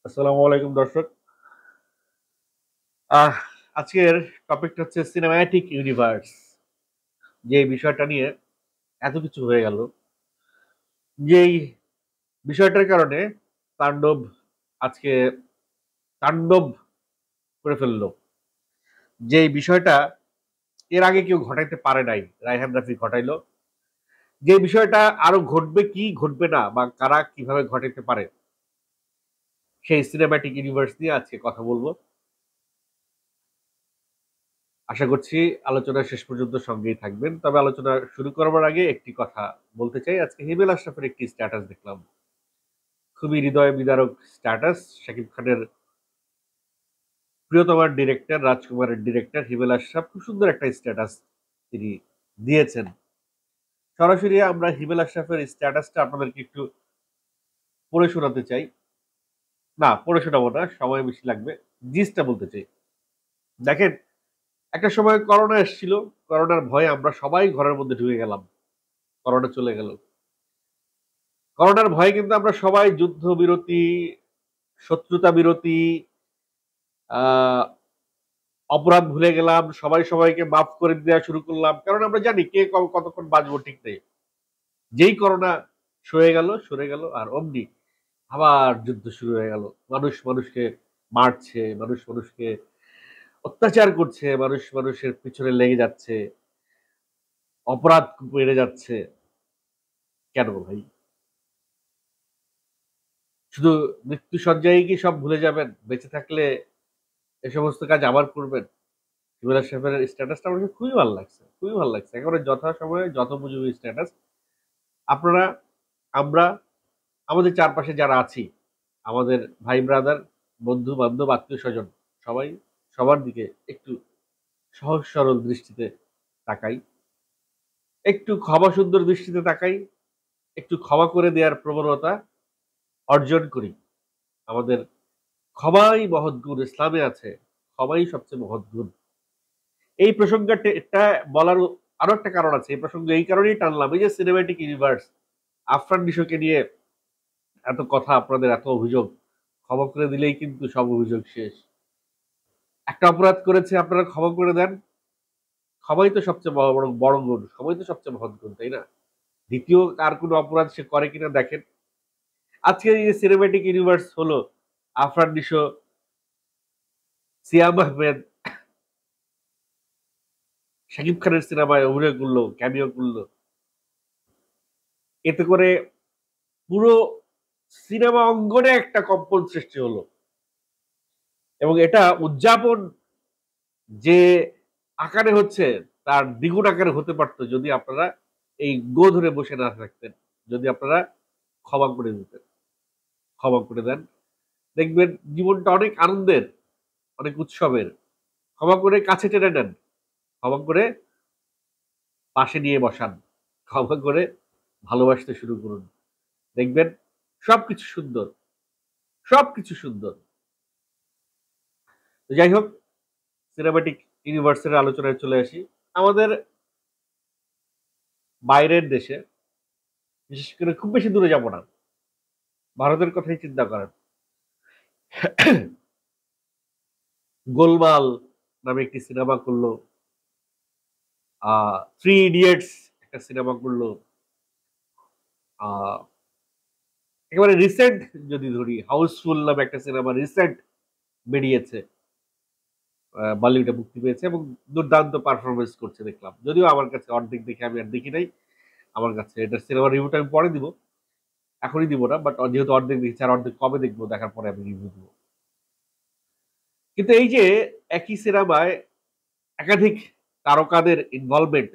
আসসালামু আলাইকুম দর্শক। আহ আজকের টপিকটা হচ্ছে সিনেম্যাটিক ইউনিভার্স। যে বিষয়টা নিয়ে এত কিছু হয়ে গেল, যেই বিষয়টার কারণে তাণ্ডব আজকে তাণ্ডব করে ফেললো। যেই বিষয়টা এর আগে কেউ ঘটাইতে পারে নাই, রায়হান রাফি ঘটাইলো। যে বিষয়টা আরো ঘটবে কি ঘটবে না বা কারা কিভাবে ঘটাইতে পারে, সেই সিনেম্যাটিক ইউনিভার্স নিয়ে আজকে কথা বলবো। আশা করছি আলোচনা শেষ পর্যন্ত সঙ্গেই থাকবেন। তবে আলোচনা শুরু করবার আগে একটি কথা বলতে চাই। আজকে হিমেল আশরাফের একটি স্ট্যাটাস দেখলাম, খুবই হৃদয় বিদারক স্ট্যাটাস। শাকিব খানের প্রিয়তমার ডিরেক্টর, রাজকুমারের ডিরেক্টর হিমেল আশরাফ খুব সুন্দর একটা স্ট্যাটাস তিনি দিয়েছেন। সরাসরি আমরা হিমেল আশরাফের স্ট্যাটাসটা আপনাদেরকে একটু পড়ে শোনাতে চাই। না, পড়ে শোনাবো না, সময় বেশি লাগবে। জিসটা বলতে চাই। দেখেন, একটা সময় করোনা এসেছিল। করোনার ভয়ে আমরা সবাই ঘরের মধ্যে ঢুকে গেলাম। করোনা চলে গেল। করোনার ভয়ে কিন্তু আমরা সবাই যুদ্ধ বিরতি, শত্রুতা বিরতি, আহ অপরাধ ভুলে গেলাম, সবাই সবাইকে মাফ করে দেওয়া শুরু করলাম, কারণ আমরা জানি কে কতক্ষণ বাঁচবো ঠিক নেই। যেই করোনা সরে গেল আর অমনি আবার যুদ্ধ শুরু হয়ে গেল। মানুষ মানুষকে মারছে, মানুষ মানুষকে অত্যাচার করছে, মানুষ মানুষের পিছনে লেগে যাচ্ছে, অপরাধ বেড়ে যাচ্ছে। কেন ভাই? শুধু মৃত্যু সজ্জায় কি সব ভুলে যাবেন? বেঁচে থাকলে এ সমস্ত কাজ আবার করবেন? যুবরাজ সাহেবের স্ট্যাটাসটা আমার কাছে খুবই ভালো লাগছে, খুবই ভালো লাগছে। একেবারে যথাসময়ে যথোপযোগী স্ট্যাটাস। আপনারা, আমরা, আমাদের চারপাশে যারা আছি, আমাদের ভাই ব্রাদার, বন্ধু বান্ধব, আত্মীয় স্বজন, সবাই সবার দিকে একটু সহজ সরল দৃষ্টিতে তাকাই, একটু ক্ষমা সুন্দর দৃষ্টিতে তাকাই, একটু ক্ষমা করে দেওয়ার প্রবণতা অর্জন করি। আমাদের ক্ষমাই মহৎ গুণ, ইসলামে আছে ক্ষমাই সবচেয়ে মহৎ গুণ। এই প্রসঙ্গটা এটা বলার আরো একটা কারণ আছে। এই প্রসঙ্গ এই কারণেই টানলাম, এই যে সিনেম্যাটিক ইউনিভার্স, আফরান নিশোকে নিয়ে এত কথা, আপনাদের এত অভিযোগ, ক্ষমা করে দিলেই কিন্তু সব অভিযোগ শেষ। একটা অপরাধ করেছে, আপনারা ক্ষমা করে দেন। ক্ষমাই তো সবচেয়ে বড় বড় বড় গুণ, ক্ষমাই তো সবচেয়ে মহৎ গুণ, তাই না? দ্বিতীয় আর কোনো অপরাধ সে করে কিনা দেখেন। আজকে এই যে সিনেম্যাটিক ইউনিভার্স হলো, আফরান নিশো, সিয়াম আহমেদ শাকিব খানের সিনেমায় অভিনয় করলো, ক্যামিও করলো। এতে করে পুরো সিনেমা অঙ্গনে একটা কম্পন সৃষ্টি হলো, এবং এটা উদযাপন যে আকারে হচ্ছে তার দ্বিগুণ আকারে হতে পারতো যদি আপনারা এই গো ধরে বসে না থাকতেন, যদি আপনারা ক্ষমা করে দিতেন। ক্ষমা করে দেন, দেখবেন জীবনটা অনেক আনন্দের, অনেক উৎসবের। ক্ষমা করে কাছে টেনে নেন, ক্ষমা করে পাশে নিয়ে বসান, ক্ষমা করে ভালোবাসতে শুরু করুন। দেখবেন সবকিছু সুন্দর, সবকিছু সুন্দর। তো যাই হোক, সিনেমাটিক ইউনিভার্সের আলোচনায় চলে আসি। আমাদের বাইরের দেশে, বিশেষ করে খুব বেশি দূরে যাব না, ভারতের কথাই চিন্তা করেন। গোলমাল নামে একটি সিনেমা করলো, থ্রি ইডিয়টস একটা সিনেমা করলো, আহ একেবারে রিসেন্ট যদি ধরি, হাউসফুল নামে একটা সিনেমা রিসেন্ট বেরিয়েছে, বলিউডে মুক্তি পেয়েছে এবং দুর্দান্ত পারফরমেন্স করছে দেখলাম। যদিও আমার কাছে অর্ধেক দেখে আমি আর দেখি নাই। আমার কাছে এটা সিনেমার রিভিউটা আমি পরে দিব, এখনই দিব না। বাট যেহেতু অর্ধেক দেখছি, আর অর্ধেক কবে দেখবো, দেখার পরে আমি রিভিউ দিব। কিন্তু এই যে একই সিনেমায় একাধিক তারকাদের ইনভলভমেন্ট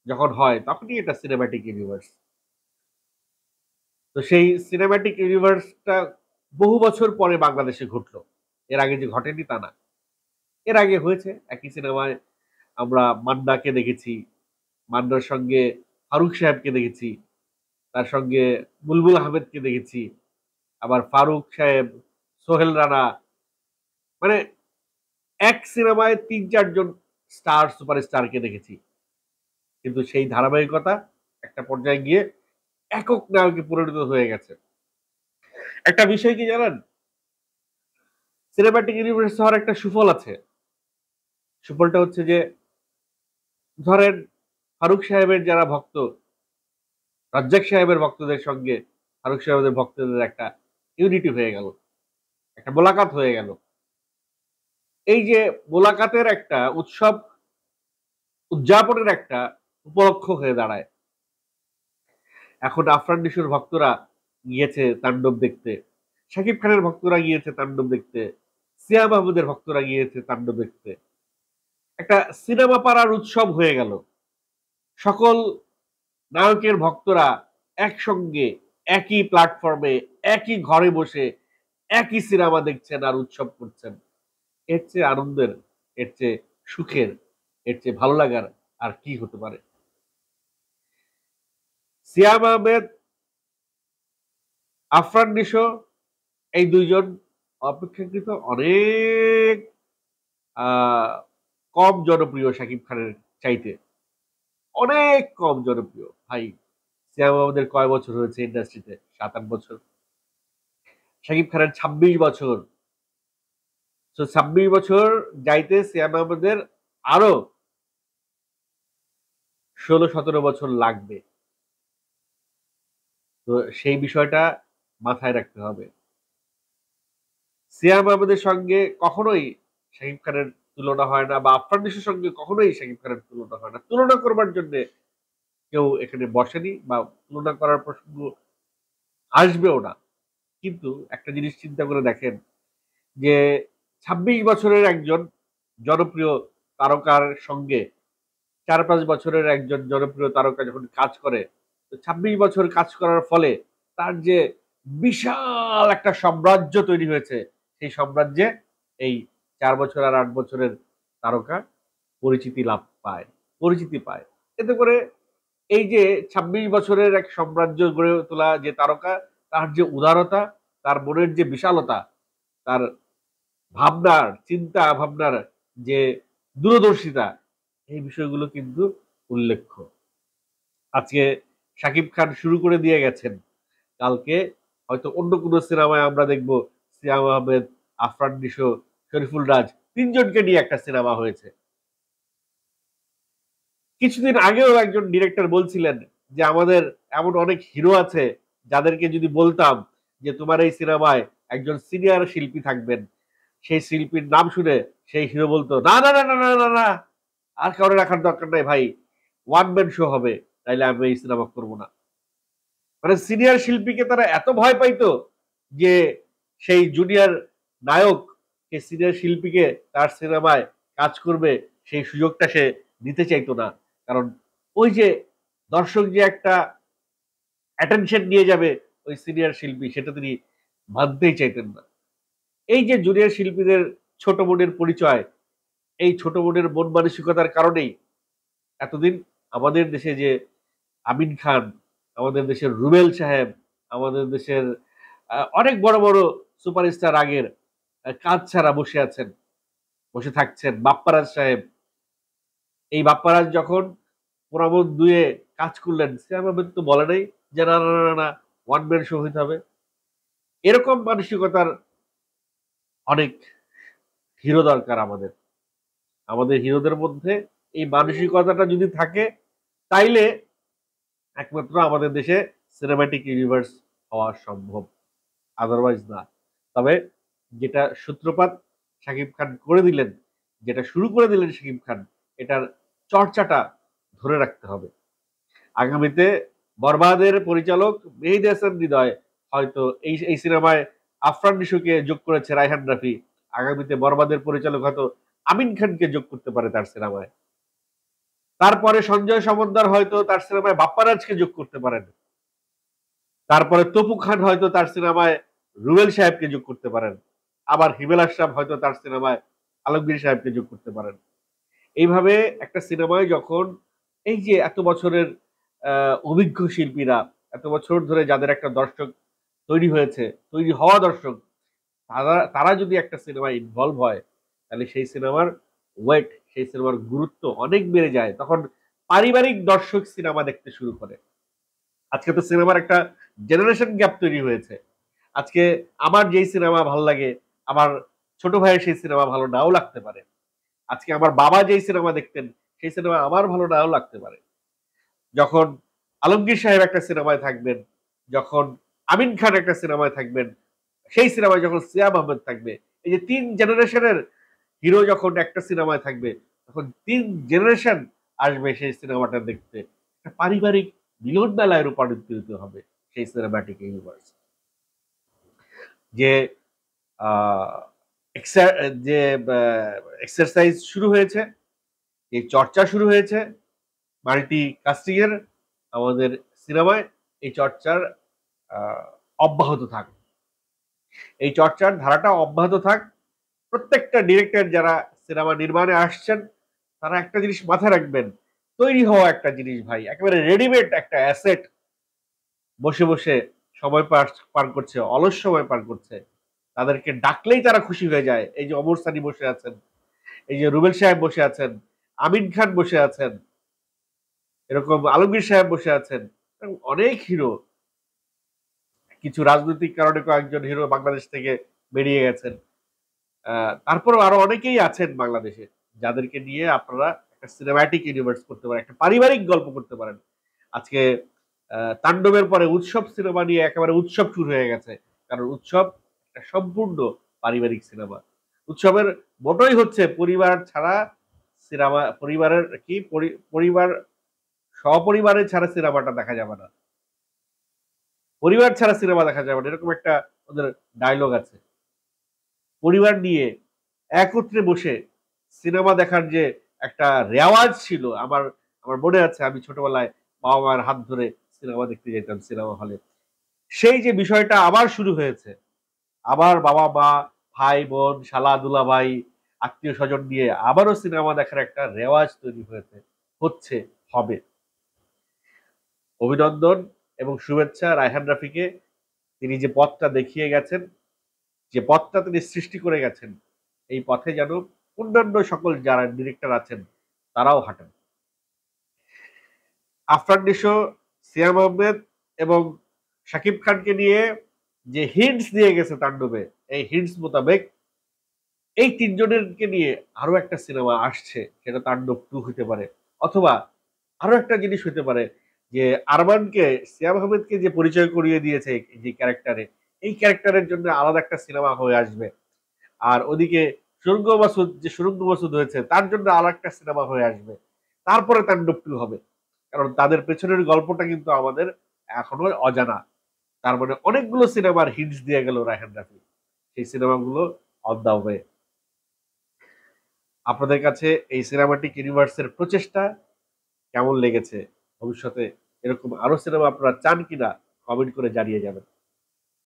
যখন হয়, তখনই এটা সিনেম্যাটিক ইউনিভার্স। তো সেই সিনেম্যাটিক ইউনিভার্সটা বহু বছর পরে বাংলাদেশে ঘটলো। এর আগে যে ঘটেনি তা না, এর আগে হয়েছে। একই সিনেমায় আমরা মান্নাকে দেখেছি, মান্নার সঙ্গে ফারুক সাহেবকে দেখেছি, তার সঙ্গে বুলবুল আহমেদকে দেখেছি, আবার ফারুক সাহেব, সোহেল রানা, মানে এক সিনেমায় ৩-৪ জন স্টার সুপারস্টারকে দেখেছি। কিন্তু সেই ধারাবাহিকতা একটা পর্যায়ে গিয়ে একক নায়কে পরিণত হয়ে গেছে। একটা বিষয় কি জানেন? সিনেমাটিক ইউনিভার্স হওয়ার একটা সুফল আছে। সুফলটা হচ্ছে যে ধরেন ফারুক সাহেবের যারা ভক্ত, রাজ্জাক সাহেবের ভক্তদের সঙ্গে ফারুক সাহেবের ভক্তদের একটা ইউনিটি হয়ে গেল, একটা মোলাকাত হয়ে গেল। এই যে মোলাকাতের একটা উৎসব উদযাপনের একটা উপলক্ষ হয়ে দাঁড়ায়। এখন আফরান নিশোর ভক্তরা গিয়েছে তাণ্ডব দেখতে, শাকিব খানের ভক্তরা গিয়েছে তাণ্ডব দেখতে, সিয়া মাহমুদের ভক্তরা গিয়েছে তাণ্ডব দেখতে। একটা সিনেমা পাড়ার উৎসব হয়ে গেল। সকল নায়কের ভক্তরা একসঙ্গে একই প্ল্যাটফর্মে একই ঘরে বসে একই সিনেমা দেখছেন আর উৎসব করছেন। এর চেয়ে আনন্দের, এর চেয়ে সুখের, এর চেয়ে ভালো লাগার আর কি হতে পারে? সিয়াম আহমেদ, আফরান নিশো, এই দুইজন অপেক্ষাকৃত অনেক কম জনপ্রিয় শাকিব খানের চাইতে, অনেক কম জনপ্রিয় ভাই। সিয়াম আহমেদের কয় বছর হয়েছে ইন্ডাস্ট্রিতে? 7-8 বছর। শাকিব খানের 26 বছর। 26 বছর যাইতে সিয়াম আহমেদের আরো 16-17 বছর লাগবে। তো সেই বিষয়টা মাথায় রাখতে হবে। সিয়াম আহমেদের সঙ্গে কখনোই শাকিব খানের তুলনা হয় না, বা আফরান নিশোর সঙ্গে কখনোই শাকিব খানের তুলনা হয় না। তুলনা করবার জন্য কেউ এখানে বসেনি, বা তুলনা করার প্রসঙ্গ আসবেও না। কিন্তু একটা জিনিস চিন্তা করে দেখেন যে 26 বছরের একজন জনপ্রিয় তারকার সঙ্গে 4-5 বছরের একজন জনপ্রিয় তারকা যখন কাজ করে, তো 26 বছর কাজ করার ফলে তার যে বিশাল একটা সাম্রাজ্য তৈরি হয়েছে, সেই সাম্রাজ্যে এই 4 বছর আর 8 বছরের তারকা পরিচিতি লাভ পায়, পরিচিতি পায়। এতে করে এই যে 26 বছরের এক সাম্রাজ্য গড়ে তোলা যে তারকা, তার যে উদারতা, তার মনের যে বিশালতা, তার ভাবনার, চিন্তা ভাবনার যে দূরদর্শিতা, এই বিষয়গুলো কিন্তু উল্লেখ্য। আজকে শাকিব খান শুরু করে দিয়ে গেছেন, কালকে হয়তো অন্য কোনো সিনেমায় আমরা দেখব সিয়াম আহমেদ, আফরান নিশো, শরীফুল রাজ তিনজনকে নিয়ে একটা সিনেমা হয়েছে। কিছুদিন আগেও একজন ডিরেক্টর বলছিলেন যে আমাদের এমন অনেক হিরো আছে যাদেরকে যদি বলতাম যে তোমার এই সিনেমায় একজন সিনিয়র শিল্পী থাকবেন, সেই শিল্পীর নাম শুনে সেই হিরো বলতো না না না না না না না, আর কাউরে রাখার দরকার নাই ভাই, ওয়ান ম্যান শো হবে, তাইলে আমি এই সিনেমা করবো না। মানে সিনিয়র শিল্পীকে তারা এত ভয় পাইতো যে সেই জুনিয়র নায়ক সে সিনিয়র শিল্পীকে তার সিনেমায় কাজ করবে সেই সুযোগটা সে নিতে চাইতো না। কারণ ওই যে দর্শক যে একটা অ্যাটেনশন নিয়ে যাবে ওই সিনিয়র শিল্পী, সেটা তিনি মানতেই চাইতেন না। এই যে জুনিয়র শিল্পীদের ছোট মনের পরিচয়, এই ছোট মনের মন মানসিকতার কারণেই এতদিন আমাদের দেশে যে আমিন খান, আমাদের দেশের রুবেল সাহেব, আমাদের দেশের অনেক বড় বড় সুপারস্টার আগের কাজ ছাড়া বসে আছেন, বসে থাকছেন। বাপ্পারাজ সাহেব, এই বাপ্পারাজ যখন পোড়ামন দুয়ে কাজ করলেন, সিনেমা তো বলে নাই যে না না না না ওয়ান ম্যান শো হইতে হবে। এরকম মানসিকতার অনেক হিরো দরকার আমাদের। আমাদের হিরোদের মধ্যে এই মানসিকতাটা যদি থাকে, তাইলে একমাত্র আমাদের দেশে সিনেমাটিক ইউনিভার্স হওয়া সম্ভব, আদারওয়াইজ না। তবে যেটা সূত্রপাত শাকিব খান করে দিলেন, যেটা শুরু করে দিলেন শাকিব খান, এটার চর্চাটা ধরে রাখতে হবে। আগামীতে বরবাদের পরিচালক মেহেদী হাসান হৃদয় হয়তো এই এই সিনেমায় আফরান নিশোকে যোগ করেছে রায়হান রাফি, আগামীতে বরবাদের পরিচালক হয়তো আমিন খানকে যোগ করতে পারে তার সিনেমায়। তারপরে সঞ্জয় সমদ্দার হয়তো তার সিনেমায় বাপ্পারাজকে যোগ করতে পারেন। তারপরে তপু খান হয়তো তার সিনেমায় রুবেল সাহেবকে যোগ করতে পারেন। আবার হিমেল আশরাফ হয়তো তার সিনেমায় আলমগীর সাহেবকে যোগ করতে পারেন। এইভাবে একটা সিনেমায় যখন এই যে এত বছরের অভিজ্ঞ শিল্পীরা, এত বছর ধরে যাদের একটা দর্শক তৈরি হয়েছে, তৈরি হওয়া দর্শক, তারা তারা যদি একটা সিনেমায় ইনভলভ হয়, তাহলে সেই সিনেমার ওয়েট, সেই সিনেমার গুরুত্ব অনেক বেড়ে যায়। তখন পারিবারিক দর্শক সিনেমা দেখতে শুরু করে। আজকে তো সিনেমার একটা জেনারেশন গ্যাপ তৈরি হয়েছে। আজকে আমার যেই সিনেমা ভাল লাগে, আমার ছোট ভাইয়ের সেই সিনেমা ভালো নাও লাগতে পারে। আজকে আমার বাবা যেই সিনেমা দেখতেন সেই সিনেমা আমার ভালো নাও লাগতে পারে। যখন আলমগীর সাহেব একটা সিনেমায় থাকবেন, যখন আমিন খান একটা সিনেমায় থাকবেন, সেই সিনেমায় যখন সিয়াম আহমেদ থাকবে, এই যে ৩ জেনারেশনের হিরো যখন একটা সিনেমায় থাকবে, তখন ৩ জেনারেশন আসবে সেই সিনেমাটা দেখতে। একটা পারিবারিক মিলন মেলায় রূপান্তরিত হবে সেই সিনেমাটিক ইউনিভার্স। যে আ এক্সা যে এক্সারসাইজ শুরু হয়েছে, এই চর্চা শুরু হয়েছে মাল্টি কাস্টিং এর আমাদের সিনেমায়, এই চর্চার আ অব্যাহত থাক। এই চর্চার ধারাটা অব্যাহত থাক। প্রত্যেকটা ডিরেক্টর যারা সিনেমা নির্মাণে আসছেন, তারা একটা জিনিস মাথায় রাখবেন। তৈরি হওয়া একটা জিনিস ভাই। একেবারে রেডিমেড একটা অ্যাসেট বসে, বসে সময় পার করছে, অলস সময় পার করছে। তাদেরকে ডাকলেই তারা খুশি হয়ে যায়। এই যে অমর সানি বসে আছেন, এই যে রুবেল সাহেব বসে আছেন, আমিন খান বসে আছেন, এরকম আলমগীর সাহেব বসে আছেন। অনেক হিরো, কিছু রাজনৈতিক কারণে কয়েকজন হিরো বাংলাদেশ থেকে বেরিয়ে গেছেন। তারপরেও আরো অনেকেই আছেন বাংলাদেশে, যাদেরকে নিয়ে আপনারা একটা সিনেমাটিক ইউনিভার্স করতে পারেন, একটা পারিবারিক গল্প করতে পারেন। আজকে তাণ্ডবের পরে উৎসব সিনেমা নিয়ে একেবারে উৎসব শুরু হয়ে গেছে। কারণ উৎসব একটা সম্পূর্ণ পারিবারিক সিনেমা। উৎসবের মোটোই হচ্ছে পরিবার ছাড়া সিনেমা, পরিবারের কি পরিবার সপরিবারে ছাড়া সিনেমাটা দেখা যাবে না। পরিবার ছাড়া সিনেমা দেখা যাবে না। এরকম একটা ওদের ডায়লগ আছে। পরিবার নিয়ে একত্রে বসে সিনেমা দেখার যে একটা রেওয়াজ ছিল, আমার আমার মনে আছে আমি ছোটবেলায় বাবা মায়ের হাত ধরে সিনেমা দেখতে যেতাম সিনেমা হলে। সেই যে বিষয়টা আবার শুরু হয়েছে। আবার বাবা মা, ভাই বোন, শালা দুলাভাই, আত্মীয় স্বজন নিয়ে আবারও সিনেমা দেখার একটা রেওয়াজ তৈরি হয়েছে, হচ্ছে, হবে। অভিনন্দন এবং শুভেচ্ছা রায়হান রাফিকে। তিনি যে পথটা দেখিয়ে গেছেন, যে পথটা তিনি সৃষ্টি করে গেছেন, এই পথে যেন অন্যান্য সকল যারা ডিরেক্টর আছেন তারাও হাঁটেন। আফরান নিশো, সিয়াম আহমেদ এবং শাকিব খানকে নিয়ে যে হিন্টস দিয়ে গেছে তাণ্ডবে, এই হিন্টস মোতাবেক এই তিনজনেরকে নিয়ে আরো একটা সিনেমা আসছে, সেটা তাণ্ডব 2 হতে পারে। অথবা আরো একটা জিনিস হতে পারে যে আরমানকে, সিয়াম আহমেদকে যে পরিচয় করিয়ে দিয়েছে যে ক্যারেক্টারে, এই ক্যারেক্টারের জন্য আলাদা একটা সিনেমা হয়ে আসবে। আর ওদিকে সুরঙ্গ মাসুদ, যে সুরঙ্গ মাসুদ হয়েছে তার জন্য আরেকটা সিনেমা হয়ে আসবে। তারপরে তাণ্ডব 2 হবে। কারণ তাদের পেছনের গল্পটা কিন্তু আমাদের এখনো অজানা। তার মানে অনেকগুলো সিনেমার হিন্টস দিয়ে গেল রায়হান রাফি। সেই সিনেমাগুলো অন দা ওয়ে। আপনাদের কাছে এই সিনেমাটিক ইউনিভার্সের প্রচেষ্টা কেমন লেগেছে? ভবিষ্যতে এরকম আরো সিনেমা আপনারা চান কিনা কমেন্ট করে জানিয়ে যাবেন।